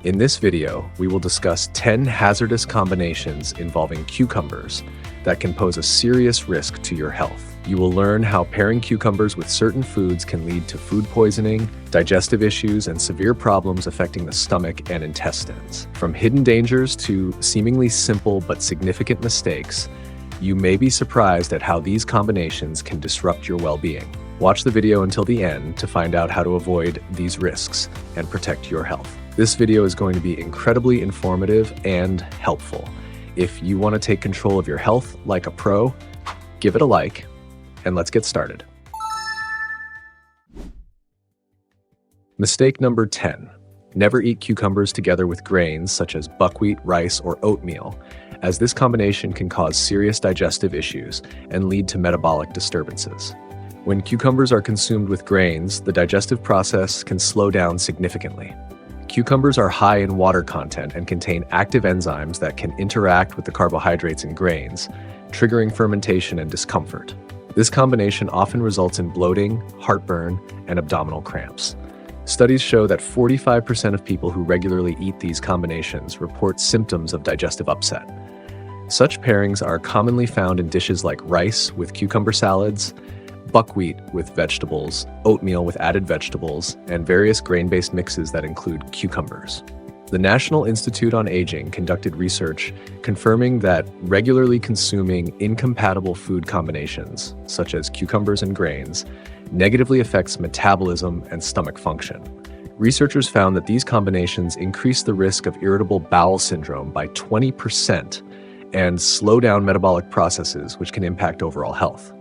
In this video, we will discuss 10 hazardous combinations involving cucumbers that can pose a serious risk to your health. You will learn how pairing cucumbers with certain foods can lead to food poisoning, digestive issues, and severe problems affecting the stomach and intestines. From hidden dangers to seemingly simple but significant mistakes, you may be surprised at how these combinations can disrupt your well-being. Watch the video until the end to find out how to avoid these risks and protect your health. This video is going to be incredibly informative and helpful. If you want to take control of your health like a pro, give it a like, and let's get started. Mistake number 10. Never eat cucumbers together with grains such as buckwheat, rice, or oatmeal, as this combination can cause serious digestive issues and lead to metabolic disturbances. When cucumbers are consumed with grains, the digestive process can slow down significantly. Cucumbers are high in water content and contain active enzymes that can interact with the carbohydrates in grains, triggering fermentation and discomfort. This combination often results in bloating, heartburn, and abdominal cramps. Studies show that 45% of people who regularly eat these combinations report symptoms of digestive upset. Such pairings are commonly found in dishes like rice with cucumber salads, buckwheat with vegetables, oatmeal with added vegetables, and various grain-based mixes that include cucumbers. The National Institute on Aging conducted research confirming that regularly consuming incompatible food combinations, such as cucumbers and grains, negatively affects metabolism and stomach function. Researchers found that these combinations increase the risk of irritable bowel syndrome by 20% and slow down metabolic processes, which can impact overall health.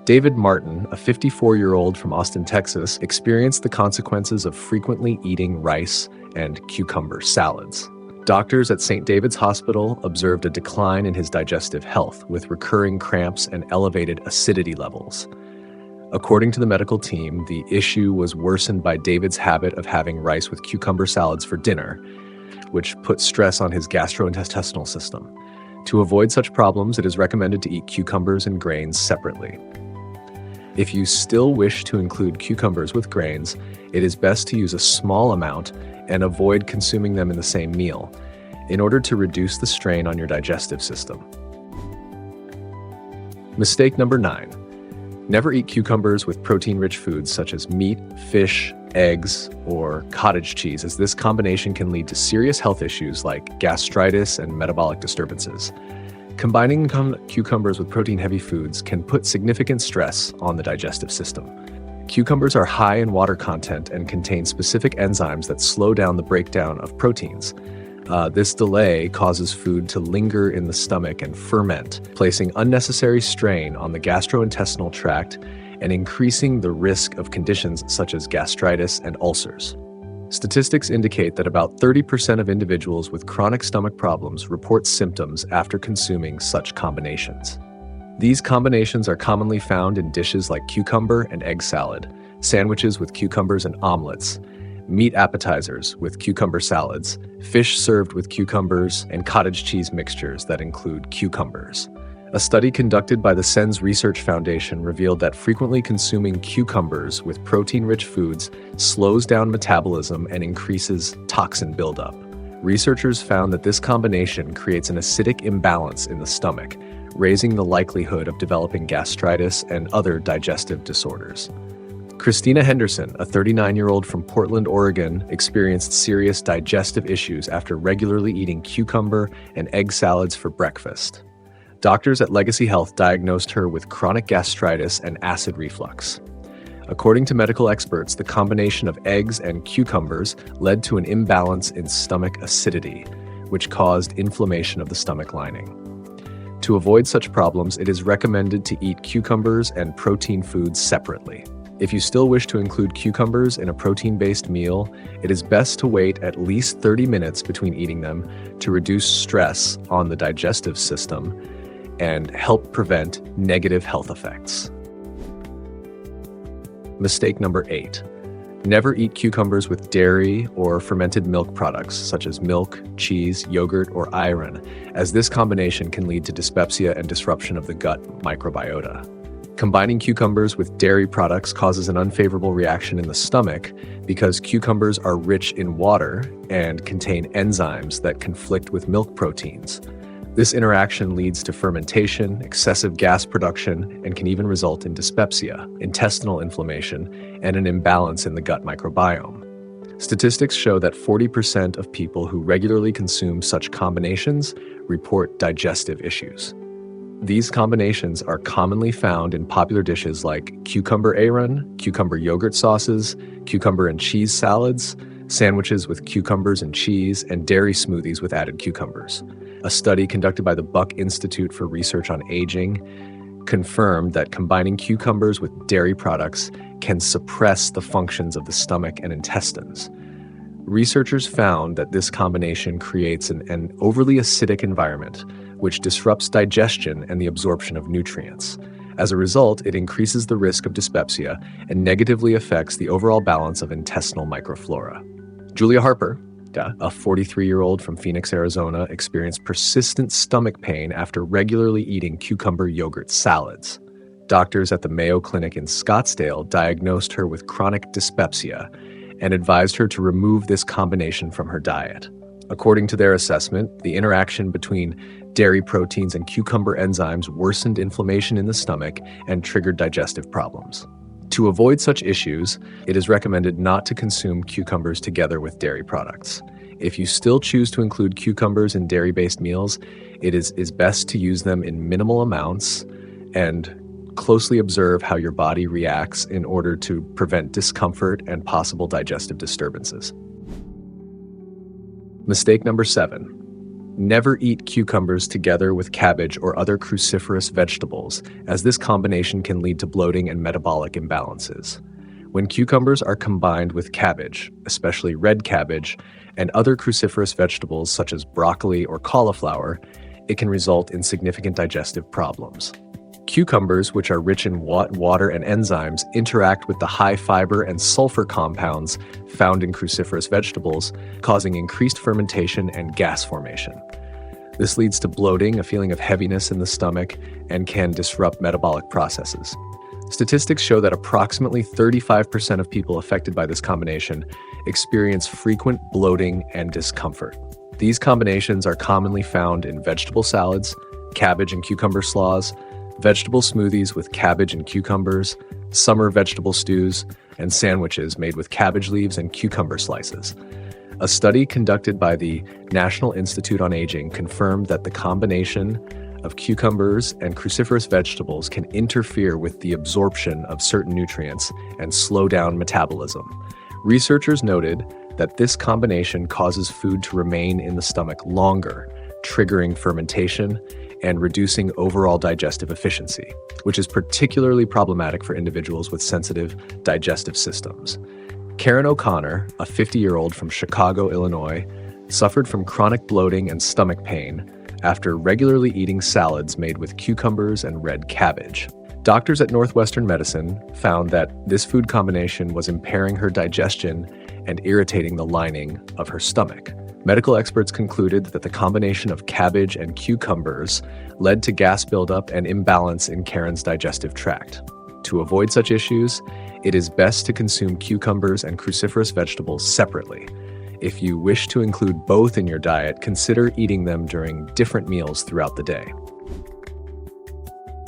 David Martin, a 54-year-old from Austin, Texas, experienced the consequences of frequently eating rice and cucumber salads. Doctors at St. David's Hospital observed a decline in his digestive health with recurring cramps and elevated acidity levels. According to the medical team, the issue was worsened by David's habit of having rice with cucumber salads for dinner, which put stress on his gastrointestinal system. To avoid such problems, it is recommended to eat cucumbers and grains separately. If you still wish to include cucumbers with grains, it is best to use a small amount and avoid consuming them in the same meal in order to reduce the strain on your digestive system. Mistake number 9. Never eat cucumbers with protein-rich foods such as meat, fish, eggs, or cottage cheese, as this combination can lead to serious health issues like gastritis and metabolic disturbances. Combining cucumbers with protein-heavy foods can put significant stress on the digestive system. Cucumbers are high in water content and contain specific enzymes that slow down the breakdown of proteins. This delay causes food to linger in the stomach and ferment, placing unnecessary strain on the gastrointestinal tract and increasing the risk of conditions such as gastritis and ulcers. Statistics indicate that about 30% of individuals with chronic stomach problems report symptoms after consuming such combinations. These combinations are commonly found in dishes like cucumber and egg salad, sandwiches with cucumbers and omelets, meat appetizers with cucumber salads, fish served with cucumbers, and cottage cheese mixtures that include cucumbers. A study conducted by the SENS Research Foundation revealed that frequently consuming cucumbers with protein-rich foods slows down metabolism and increases toxin buildup. Researchers found that this combination creates an acidic imbalance in the stomach, raising the likelihood of developing gastritis and other digestive disorders. Christina Henderson, a 39-year-old from Portland, Oregon, experienced serious digestive issues after regularly eating cucumber and egg salads for breakfast. Doctors at Legacy Health diagnosed her with chronic gastritis and acid reflux. According to medical experts, the combination of eggs and cucumbers led to an imbalance in stomach acidity, which caused inflammation of the stomach lining. To avoid such problems, it is recommended to eat cucumbers and protein foods separately. If you still wish to include cucumbers in a protein-based meal, it is best to wait at least 30 minutes between eating them to reduce stress on the digestive system and help prevent negative health effects. Mistake number 8. Never eat cucumbers with dairy or fermented milk products such as milk, cheese, yogurt, or iron, as this combination can lead to dyspepsia and disruption of the gut microbiota. Combining cucumbers with dairy products causes an unfavorable reaction in the stomach because cucumbers are rich in water and contain enzymes that conflict with milk proteins. This interaction leads to fermentation, excessive gas production, and can even result in dyspepsia, intestinal inflammation, and an imbalance in the gut microbiome. Statistics show that 40% of people who regularly consume such combinations report digestive issues. These combinations are commonly found in popular dishes like cucumber ayran, cucumber yogurt sauces, cucumber and cheese salads, sandwiches with cucumbers and cheese, and dairy smoothies with added cucumbers. A study conducted by the Buck Institute for Research on Aging confirmed that combining cucumbers with dairy products can suppress the functions of the stomach and intestines. Researchers found that this combination creates an overly acidic environment, which disrupts digestion and the absorption of nutrients. As a result, it increases the risk of dyspepsia and negatively affects the overall balance of intestinal microflora. Julia Harper, a 43-year-old from Phoenix, Arizona, experienced persistent stomach pain after regularly eating cucumber yogurt salads. Doctors at the Mayo Clinic in Scottsdale diagnosed her with chronic dyspepsia and advised her to remove this combination from her diet. According to their assessment, the interaction between dairy proteins and cucumber enzymes worsened inflammation in the stomach and triggered digestive problems. To avoid such issues, it is recommended not to consume cucumbers together with dairy products. If you still choose to include cucumbers in dairy-based meals, it is best to use them in minimal amounts and closely observe how your body reacts in order to prevent discomfort and possible digestive disturbances. Mistake number 7. Never eat cucumbers together with cabbage or other cruciferous vegetables, as this combination can lead to bloating and metabolic imbalances. When cucumbers are combined with cabbage, especially red cabbage, and other cruciferous vegetables such as broccoli or cauliflower, it can result in significant digestive problems. Cucumbers, which are rich in water and enzymes, interact with the high fiber and sulfur compounds found in cruciferous vegetables, causing increased fermentation and gas formation. This leads to bloating, a feeling of heaviness in the stomach, and can disrupt metabolic processes. Statistics show that approximately 35% of people affected by this combination experience frequent bloating and discomfort. These combinations are commonly found in vegetable salads, cabbage and cucumber slaws, vegetable smoothies with cabbage and cucumbers, summer vegetable stews, and sandwiches made with cabbage leaves and cucumber slices. A study conducted by the National Institute on Aging confirmed that the combination of cucumbers and cruciferous vegetables can interfere with the absorption of certain nutrients and slow down metabolism. Researchers noted that this combination causes food to remain in the stomach longer, triggering fermentation and reducing overall digestive efficiency, which is particularly problematic for individuals with sensitive digestive systems. Karen O'Connor, a 50-year-old from Chicago, Illinois, suffered from chronic bloating and stomach pain after regularly eating salads made with cucumbers and red cabbage. Doctors at Northwestern Medicine found that this food combination was impairing her digestion and irritating the lining of her stomach. Medical experts concluded that the combination of cabbage and cucumbers led to gas buildup and imbalance in Karen's digestive tract. To avoid such issues, it is best to consume cucumbers and cruciferous vegetables separately. If you wish to include both in your diet, consider eating them during different meals throughout the day.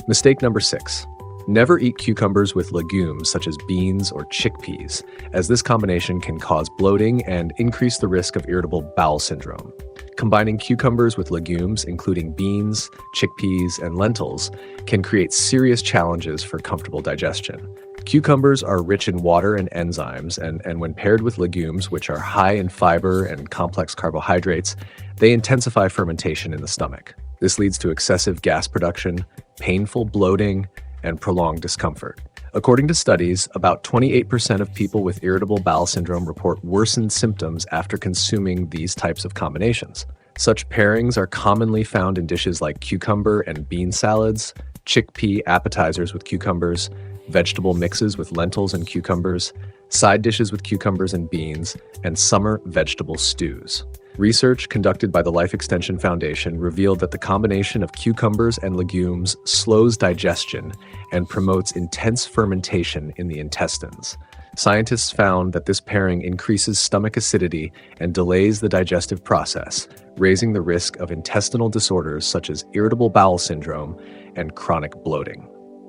Mistake number 6. Never eat cucumbers with legumes such as beans or chickpeas, as this combination can cause bloating and increase the risk of irritable bowel syndrome. Combining cucumbers with legumes, including beans, chickpeas, and lentils, can create serious challenges for comfortable digestion. Cucumbers are rich in water and enzymes, and when paired with legumes, which are high in fiber and complex carbohydrates, they intensify fermentation in the stomach. This leads to excessive gas production, painful bloating, and prolonged discomfort. According to studies, about 28% of people with irritable bowel syndrome report worsened symptoms after consuming these types of combinations. Such pairings are commonly found in dishes like cucumber and bean salads, chickpea appetizers with cucumbers, vegetable mixes with lentils and cucumbers, side dishes with cucumbers and beans, and summer vegetable stews. Research conducted by the Life Extension Foundation revealed that the combination of cucumbers and legumes slows digestion and promotes intense fermentation in the intestines. Scientists found that this pairing increases stomach acidity and delays the digestive process, raising the risk of intestinal disorders such as irritable bowel syndrome and chronic bloating.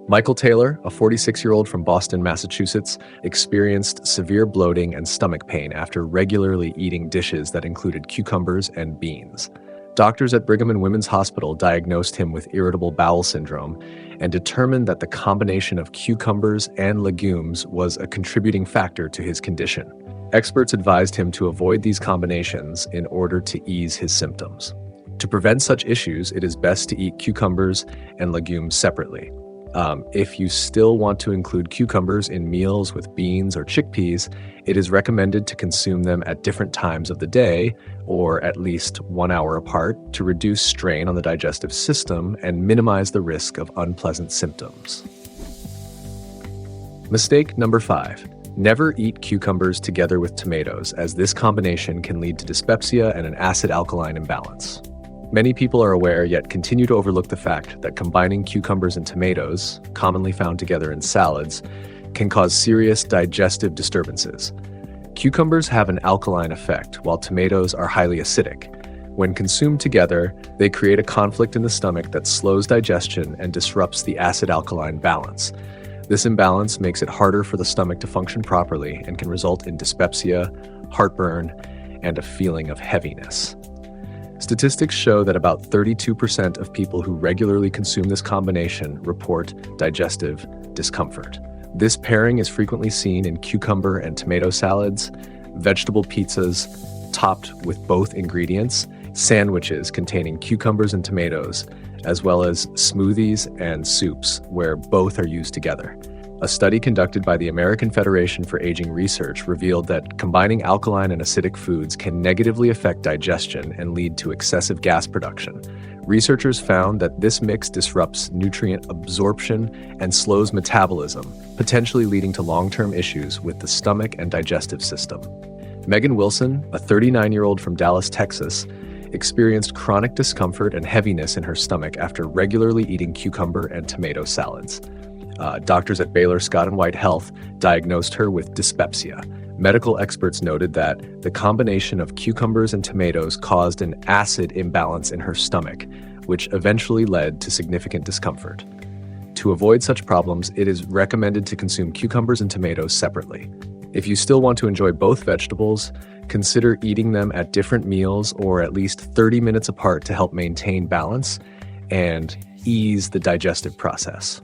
Michael Taylor, a 46-year-old from Boston, Massachusetts, experienced severe bloating and stomach pain after regularly eating dishes that included cucumbers and beans. Doctors at Brigham and Women's Hospital diagnosed him with irritable bowel syndrome and determined that the combination of cucumbers and legumes was a contributing factor to his condition. Experts advised him to avoid these combinations in order to ease his symptoms. To prevent such issues, it is best to eat cucumbers and legumes separately. If you still want to include cucumbers in meals with beans or chickpeas, it is recommended to consume them at different times of the day or at least 1 hour apart to reduce strain on the digestive system and minimize the risk of unpleasant symptoms. Mistake number 5. Never eat cucumbers together with tomatoes, as this combination can lead to dyspepsia and an acid-alkaline imbalance. Many people are aware yet continue to overlook the fact that combining cucumbers and tomatoes, commonly found together in salads, can cause serious digestive disturbances. Cucumbers have an alkaline effect, while tomatoes are highly acidic. When consumed together, they create a conflict in the stomach that slows digestion and disrupts the acid-alkaline balance. This imbalance makes it harder for the stomach to function properly and can result in dyspepsia, heartburn, and a feeling of heaviness. Statistics show that about 32% of people who regularly consume this combination report digestive discomfort. This pairing is frequently seen in cucumber and tomato salads, vegetable pizzas topped with both ingredients, sandwiches containing cucumbers and tomatoes, as well as smoothies and soups where both are used together. A study conducted by the American Federation for Aging Research revealed that combining alkaline and acidic foods can negatively affect digestion and lead to excessive gas production. Researchers found that this mix disrupts nutrient absorption and slows metabolism, potentially leading to long-term issues with the stomach and digestive system. Megan Wilson, a 39-year-old from Dallas, Texas, experienced chronic discomfort and heaviness in her stomach after regularly eating cucumber and tomato salads. Doctors at Baylor Scott & White Health diagnosed her with dyspepsia. Medical experts noted that the combination of cucumbers and tomatoes caused an acid imbalance in her stomach, which eventually led to significant discomfort. To avoid such problems, it is recommended to consume cucumbers and tomatoes separately. If you still want to enjoy both vegetables, consider eating them at different meals or at least 30 minutes apart to help maintain balance and ease the digestive process.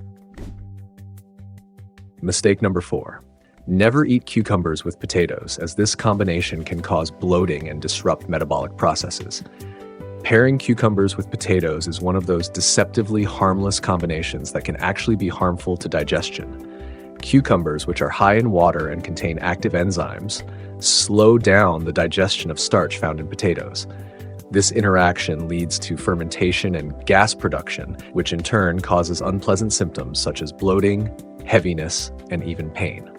Mistake number 4. Never eat cucumbers with potatoes, as this combination can cause bloating and disrupt metabolic processes. Pairing cucumbers with potatoes is one of those deceptively harmless combinations that can actually be harmful to digestion. Cucumbers, which are high in water and contain active enzymes, slow down the digestion of starch found in potatoes. This interaction leads to fermentation and gas production, which in turn causes unpleasant symptoms such as bloating, heaviness, and even pain.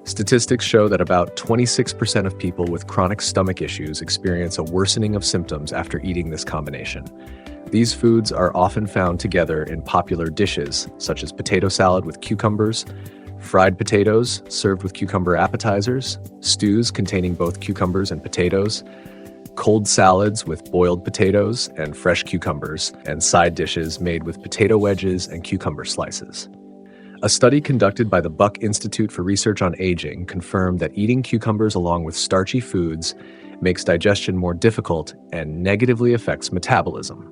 Statistics show that about 26% of people with chronic stomach issues experience a worsening of symptoms after eating this combination. These foods are often found together in popular dishes, such as potato salad with cucumbers, fried potatoes served with cucumber appetizers, stews containing both cucumbers and potatoes, cold salads with boiled potatoes and fresh cucumbers, and side dishes made with potato wedges and cucumber slices. A study conducted by the Buck Institute for Research on Aging confirmed that eating cucumbers along with starchy foods makes digestion more difficult and negatively affects metabolism.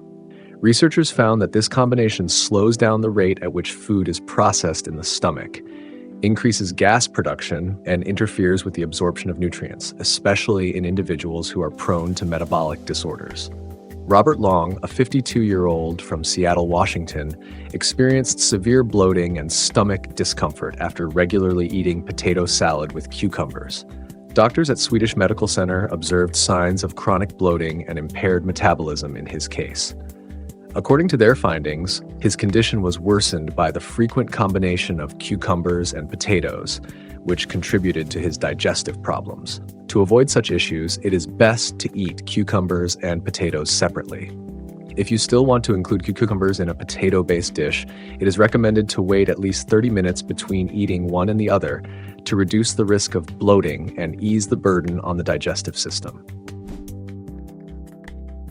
Researchers found that this combination slows down the rate at which food is processed in the stomach, increases gas production, and interferes with the absorption of nutrients, especially in individuals who are prone to metabolic disorders. Robert Long, a 52-year-old from Seattle, Washington, experienced severe bloating and stomach discomfort after regularly eating potato salad with cucumbers. Doctors at Swedish Medical Center observed signs of chronic bloating and impaired metabolism in his case. According to their findings, his condition was worsened by the frequent combination of cucumbers and potatoes, which contributed to his digestive problems. To avoid such issues, it is best to eat cucumbers and potatoes separately. If you still want to include cucumbers in a potato-based dish, it is recommended to wait at least 30 minutes between eating one and the other to reduce the risk of bloating and ease the burden on the digestive system.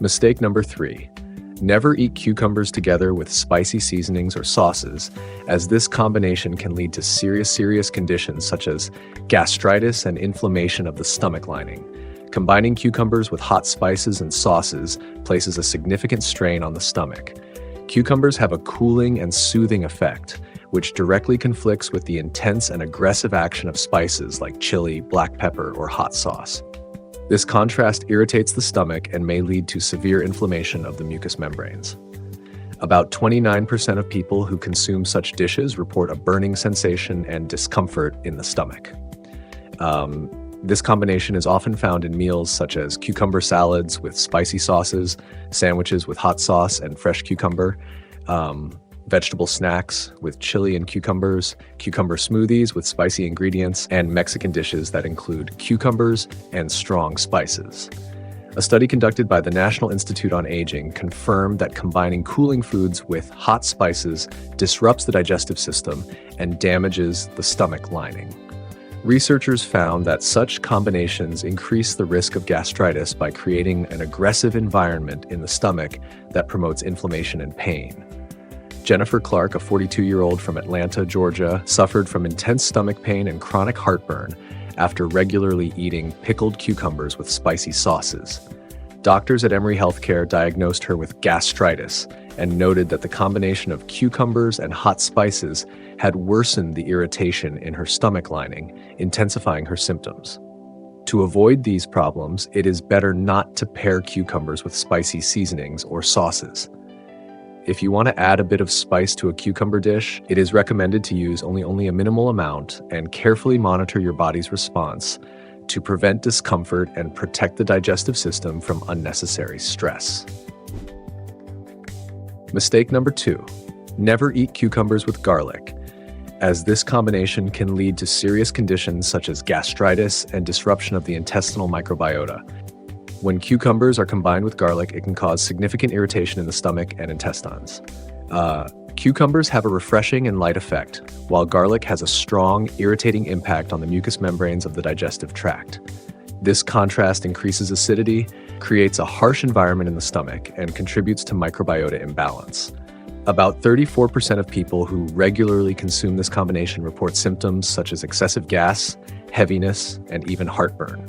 Mistake number 3. Never eat cucumbers together with spicy seasonings or sauces, as this combination can lead to serious conditions such as gastritis and inflammation of the stomach lining. Combining cucumbers with hot spices and sauces places a significant strain on the stomach. Cucumbers have a cooling and soothing effect, which directly conflicts with the intense and aggressive action of spices like chili, black pepper, or hot sauce. This contrast irritates the stomach and may lead to severe inflammation of the mucous membranes. About 29% of people who consume such dishes report a burning sensation and discomfort in the stomach. This combination is often found in meals such as cucumber salads with spicy sauces, sandwiches with hot sauce and fresh cucumber, vegetable snacks with chili and cucumbers, cucumber smoothies with spicy ingredients, and Mexican dishes that include cucumbers and strong spices. A study conducted by the National Institute on Aging confirmed that combining cooling foods with hot spices disrupts the digestive system and damages the stomach lining. Researchers found that such combinations increase the risk of gastritis by creating an aggressive environment in the stomach that promotes inflammation and pain. Jennifer Clark, a 42-year-old from Atlanta, Georgia, suffered from intense stomach pain and chronic heartburn after regularly eating pickled cucumbers with spicy sauces. Doctors at Emory Healthcare diagnosed her with gastritis and noted that the combination of cucumbers and hot spices had worsened the irritation in her stomach lining, intensifying her symptoms. To avoid these problems, it is better not to pair cucumbers with spicy seasonings or sauces. If you want to add a bit of spice to a cucumber dish, it is recommended to use only a minimal amount and carefully monitor your body's response to prevent discomfort and protect the digestive system from unnecessary stress. Mistake number 2. Never eat cucumbers with garlic, as this combination can lead to serious conditions such as gastritis and disruption of the intestinal microbiota. When cucumbers are combined with garlic, it can cause significant irritation in the stomach and intestines. Cucumbers have a refreshing and light effect, while garlic has a strong, irritating impact on the mucous membranes of the digestive tract. This contrast increases acidity, creates a harsh environment in the stomach, and contributes to microbiota imbalance. About 34% of people who regularly consume this combination report symptoms such as excessive gas, heaviness, and even heartburn.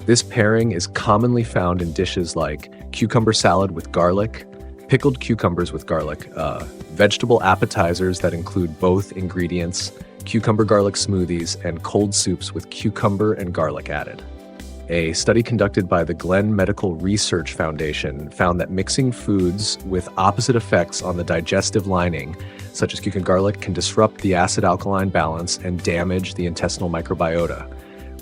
This pairing is commonly found in dishes like cucumber salad with garlic, pickled cucumbers with garlic, vegetable appetizers that include both ingredients, cucumber garlic smoothies, and cold soups with cucumber and garlic added. A study conducted by the Glenn Medical Research Foundation found that mixing foods with opposite effects on the digestive lining, such as cucumber garlic, can disrupt the acid-alkaline balance and damage the intestinal microbiota.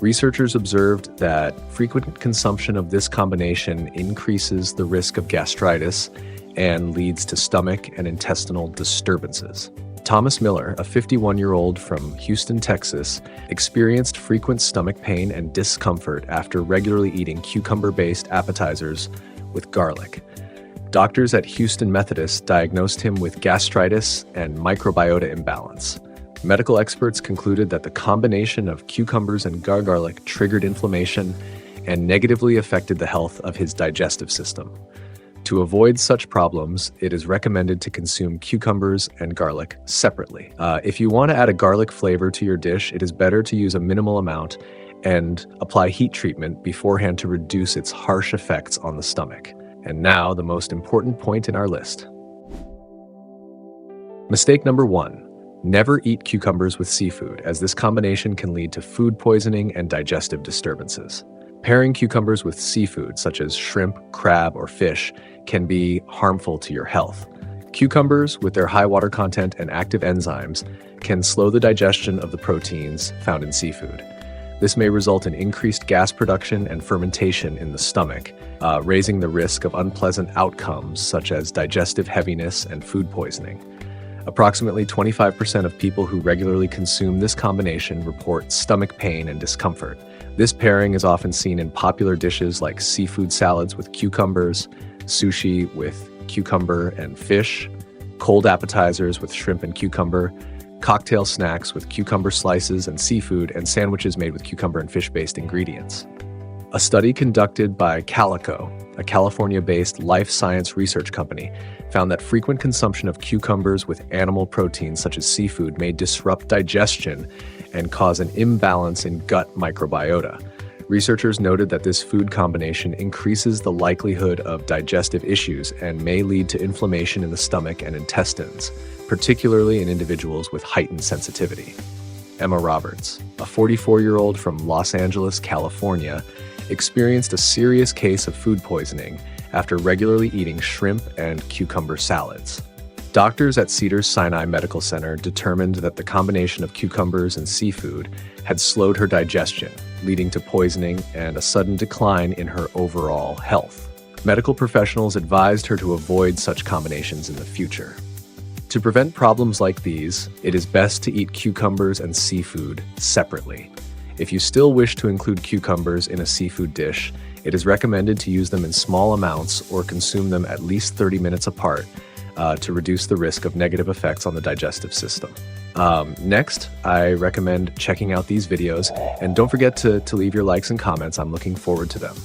Researchers observed that frequent consumption of this combination increases the risk of gastritis and leads to stomach and intestinal disturbances. Thomas Miller, a 51-year-old from Houston, Texas, experienced frequent stomach pain and discomfort after regularly eating cucumber-based appetizers with garlic. Doctors at Houston Methodist diagnosed him with gastritis and microbiota imbalance. Medical experts concluded that the combination of cucumbers and garlic triggered inflammation and negatively affected the health of his digestive system. To avoid such problems, it is recommended to consume cucumbers and garlic separately. If you want to add a garlic flavor to your dish, it is better to use a minimal amount and apply heat treatment beforehand to reduce its harsh effects on the stomach. And now, the most important point in our list. Mistake number 1. Never eat cucumbers with seafood, as this combination can lead to food poisoning and digestive disturbances. Pairing cucumbers with seafood, such as shrimp, crab, or fish, can be harmful to your health. Cucumbers, with their high water content and active enzymes, can slow the digestion of the proteins found in seafood. This may result in increased gas production and fermentation in the stomach, raising the risk of unpleasant outcomes such as digestive heaviness and food poisoning. Approximately 25% of people who regularly consume this combination report stomach pain and discomfort, This pairing is often seen in popular dishes like seafood salads with cucumbers, sushi with cucumber and fish, cold appetizers with shrimp and cucumber, cocktail snacks with cucumber slices and seafood, and sandwiches made with cucumber and fish-based ingredients. A study conducted by Calico, a California-based life science research company, found that frequent consumption of cucumbers with animal proteins such as seafood may disrupt digestion and cause an imbalance in gut microbiota. Researchers noted that this food combination increases the likelihood of digestive issues and may lead to inflammation in the stomach and intestines, particularly in individuals with heightened sensitivity. Emma Roberts, a 44-year-old from Los Angeles, California, experienced a serious case of food poisoning after regularly eating shrimp and cucumber salads. Doctors at Cedars-Sinai Medical Center determined that the combination of cucumbers and seafood had slowed her digestion, leading to poisoning and a sudden decline in her overall health. Medical professionals advised her to avoid such combinations in the future. To prevent problems like these, it is best to eat cucumbers and seafood separately. If you still wish to include cucumbers in a seafood dish, it is recommended to use them in small amounts or consume them at least 30 minutes apart to reduce the risk of negative effects on the digestive system. Next, I recommend checking out these videos, and don't forget to leave your likes and comments. I'm looking forward to them.